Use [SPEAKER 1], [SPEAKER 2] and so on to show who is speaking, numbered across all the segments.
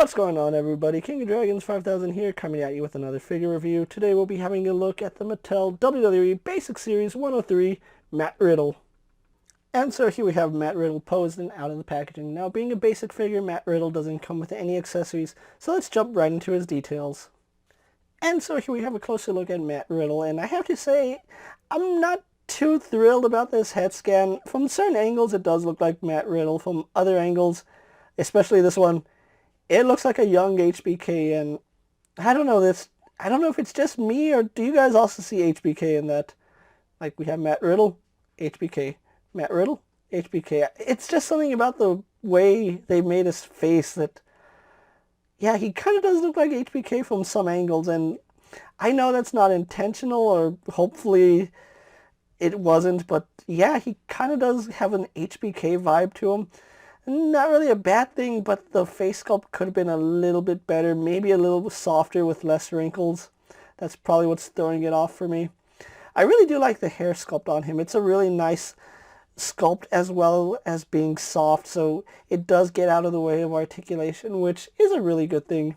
[SPEAKER 1] What's going on, everybody? King of Dragons 5000 here, coming at you with another figure review. Today we'll be having a look at the Mattel WWE Basic Series 103 Matt Riddle. And so here we have Matt Riddle posed and out of the packaging. Now, being a basic figure, Matt Riddle doesn't come with any accessories, so let's jump right into his details. And so here we have a closer look at Matt Riddle, and I have to say, I'm not too thrilled about this head scan. From certain angles, it does look like Matt Riddle. From other angles, especially this one, it looks like a young HBK, and I don't know if it's just me, or do you guys also see HBK in that? Like, we have Matt Riddle, HBK, Matt Riddle, HBK. It's just something about the way they made his face that, yeah, he kind of does look like HBK from some angles, and I know that's not intentional, or hopefully it wasn't, but yeah, he kind of does have an HBK vibe to him. Not really a bad thing, but the face sculpt could have been a little bit better, maybe a little softer with less wrinkles. That's probably what's throwing it off for me. I really do like the hair sculpt on him. It's a really nice sculpt as well as being soft, so it does get out of the way of articulation, which is a really good thing.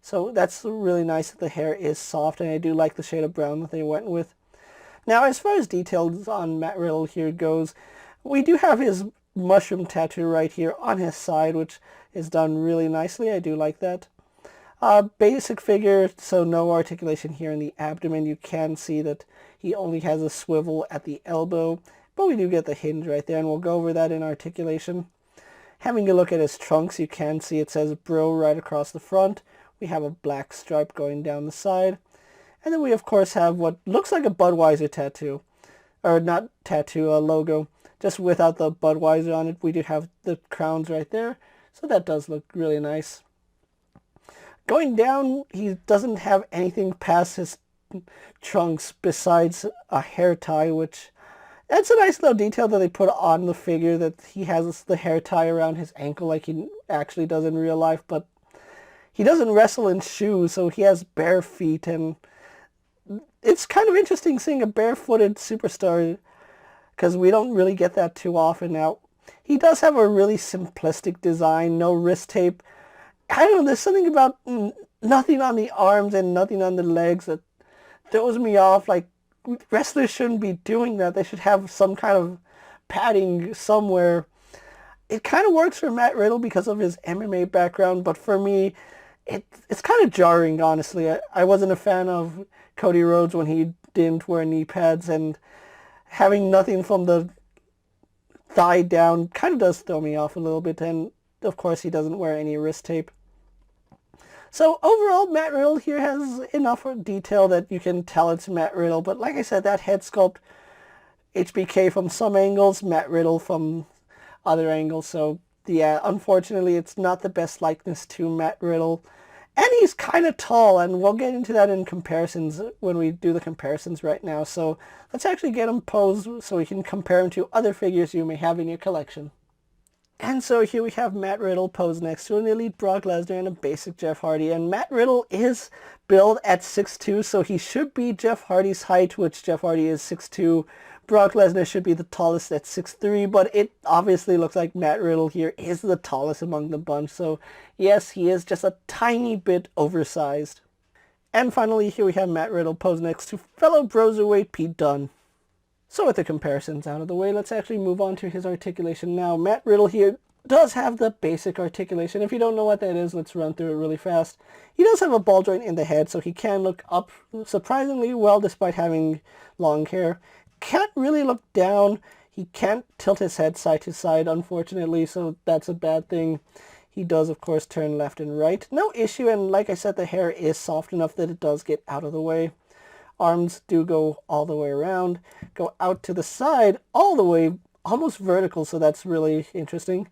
[SPEAKER 1] So that's really nice that the hair is soft, and I do like the shade of brown that they went with. Now, as far as details on Matt Riddle here goes, we do have his mushroom tattoo right here on his side, which is done really nicely. I do like that. Basic figure, so no articulation here in the abdomen. You can see that he only has a swivel at the elbow, but we do get the hinge right there, and we'll go over that in articulation. Having a look at his trunks, you can see it says bro right across the front. We have a black stripe going down the side. And then we, of course, have what looks like a Budweiser tattoo. Or not tattoo, a logo. Just without the Budweiser on it. We do have the crowns right there. So that does look really nice. Going down, he doesn't have anything past his trunks besides a hair tie, which... that's a nice little detail that they put on the figure, that he has the hair tie around his ankle like he actually does in real life. But he doesn't wrestle in shoes, so he has bare feet, and it's kind of interesting seeing a barefooted superstar, because we don't really get that too often. Now, he does have a really simplistic design, no wrist tape. I don't know, there's something about nothing on the arms and nothing on the legs that throws me off. Like, wrestlers shouldn't be doing that. They should have some kind of padding somewhere. It kind of works for Matt Riddle because of his MMA background, but for me, it's kind of jarring, honestly. I wasn't a fan of Cody Rhodes when he didn't wear knee pads, and having nothing from the thigh down kind of does throw me off a little bit, and of course he doesn't wear any wrist tape. So overall, Matt Riddle here has enough detail that you can tell it's Matt Riddle, but like I said, that head sculpt, HBK from some angles, Matt Riddle from other angles, so yeah, unfortunately it's not the best likeness to Matt Riddle. And he's kind of tall, and we'll get into that in comparisons when we do the comparisons right now. So let's actually get him posed so we can compare him to other figures you may have in your collection. And so here we have Matt Riddle posed next to an elite Brock Lesnar and a basic Jeff Hardy. And Matt Riddle is billed at 6'2", so he should be Jeff Hardy's height, which Jeff Hardy is 6'2". Brock Lesnar should be the tallest at 6'3", but it obviously looks like Matt Riddle here is the tallest among the bunch, so yes, he is just a tiny bit oversized. And finally, here we have Matt Riddle posed next to fellow Broserweight Pete Dunne. So with the comparisons out of the way, let's actually move on to his articulation now. Matt Riddle here does have the basic articulation. If you don't know what that is, let's run through it really fast. He does have a ball joint in the head, so he can look up surprisingly well despite having long hair. Can't really look down. He can't tilt his head side to side, unfortunately, so that's a bad thing. He does, of course, turn left and right. No issue, and like I said, the hair is soft enough that it does get out of the way. Arms do go all the way around, go out to the side, all the way, almost vertical, so that's really interesting.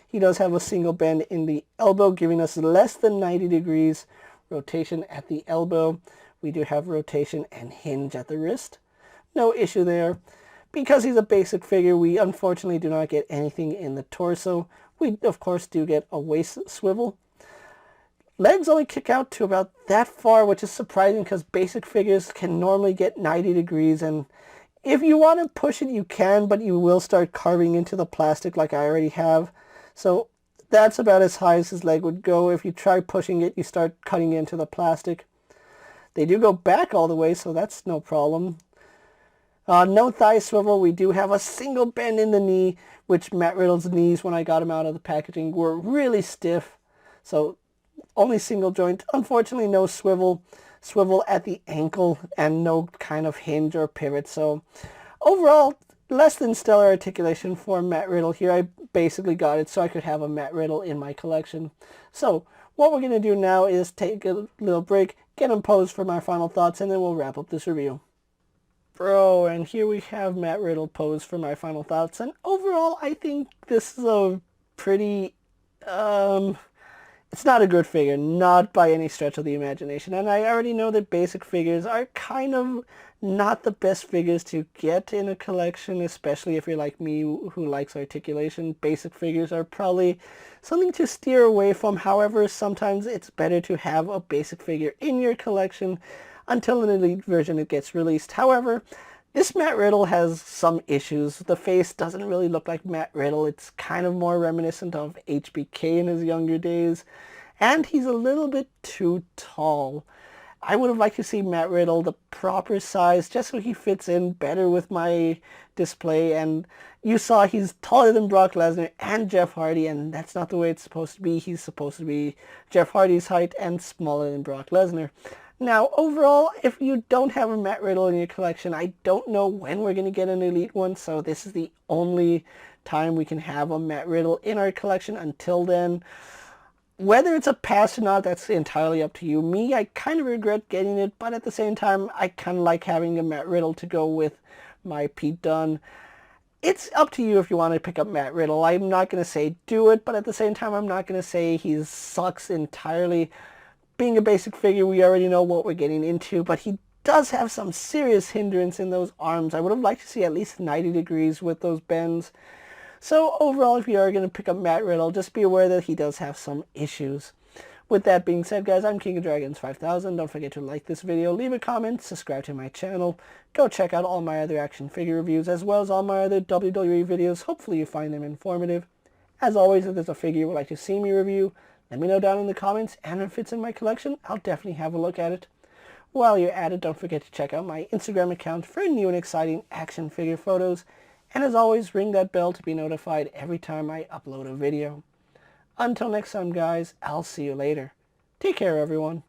[SPEAKER 1] He does have a single bend in the elbow, giving us less than 90 degrees rotation at the elbow. We do have rotation and hinge at the wrist. No issue there. Because he's a basic figure, we unfortunately do not get anything in the torso. We, of course, do get a waist swivel. Legs only kick out to about that far, which is surprising because basic figures can normally get 90 degrees. And if you want to push it, you can, but you will start carving into the plastic like I already have. So That's about as high as his leg would go. If you try pushing it, you start cutting into the plastic. They do go back all the way, so that's no problem. No thigh swivel. We do have a single bend in the knee, which Matt Riddle's knees, when I got him out of the packaging, were really stiff. So only single joint. Unfortunately, no swivel at the ankle, and no kind of hinge or pivot. So overall, less than stellar articulation for Matt Riddle here. I basically got it so I could have a Matt Riddle in my collection. So what we're going to do now is take a little break, get him posed for my final thoughts, and then we'll wrap up this review. Bro, and here we have Matt Riddle posed for my final thoughts. And overall, I think this is a pretty, it's not a good figure, not by any stretch of the imagination. And I already know that basic figures are kind of not the best figures to get in a collection, especially if you're like me who likes articulation. Basic figures are probably something to steer away from. However, sometimes it's better to have a basic figure in your collection until an elite version it gets released. However, this Matt Riddle has some issues. The face doesn't really look like Matt Riddle. It's kind of more reminiscent of HBK in his younger days. And he's a little bit too tall. I would have liked to see Matt Riddle the proper size, just so he fits in better with my display. And you saw he's taller than Brock Lesnar and Jeff Hardy, and that's not the way it's supposed to be. He's supposed to be Jeff Hardy's height and smaller than Brock Lesnar. Now, overall, if you don't have a Matt Riddle in your collection, I don't know when we're going to get an elite one, so this is the only time we can have a Matt Riddle in our collection. Until then, whether it's a pass or not, that's entirely up to you. Me, I kind of regret getting it, but at the same time, I kind of like having a Matt Riddle to go with my Pete Dunne. It's up to you if you want to pick up Matt Riddle. I'm not going to say do it, but at the same time, I'm not going to say he sucks entirely. Being a basic figure, we already know what we're getting into, but he does have some serious hindrance in those arms. I would have liked to see at least 90 degrees with those bends. So overall, if you are going to pick up Matt Riddle, just be aware that he does have some issues. With that being said, guys, I'm KingofDragons 5000. Don't forget to like this video, leave a comment, subscribe to my channel. Go check out all my other action figure reviews, as well as all my other WWE videos. Hopefully you find them informative. As always, if there's a figure you would like to see me review, let me know down in the comments, and if it's in my collection, I'll definitely have a look at it. While you're at it, don't forget to check out my Instagram account for new and exciting action figure photos. And as always, ring that bell to be notified every time I upload a video. Until next time, guys, I'll see you later. Take care, everyone.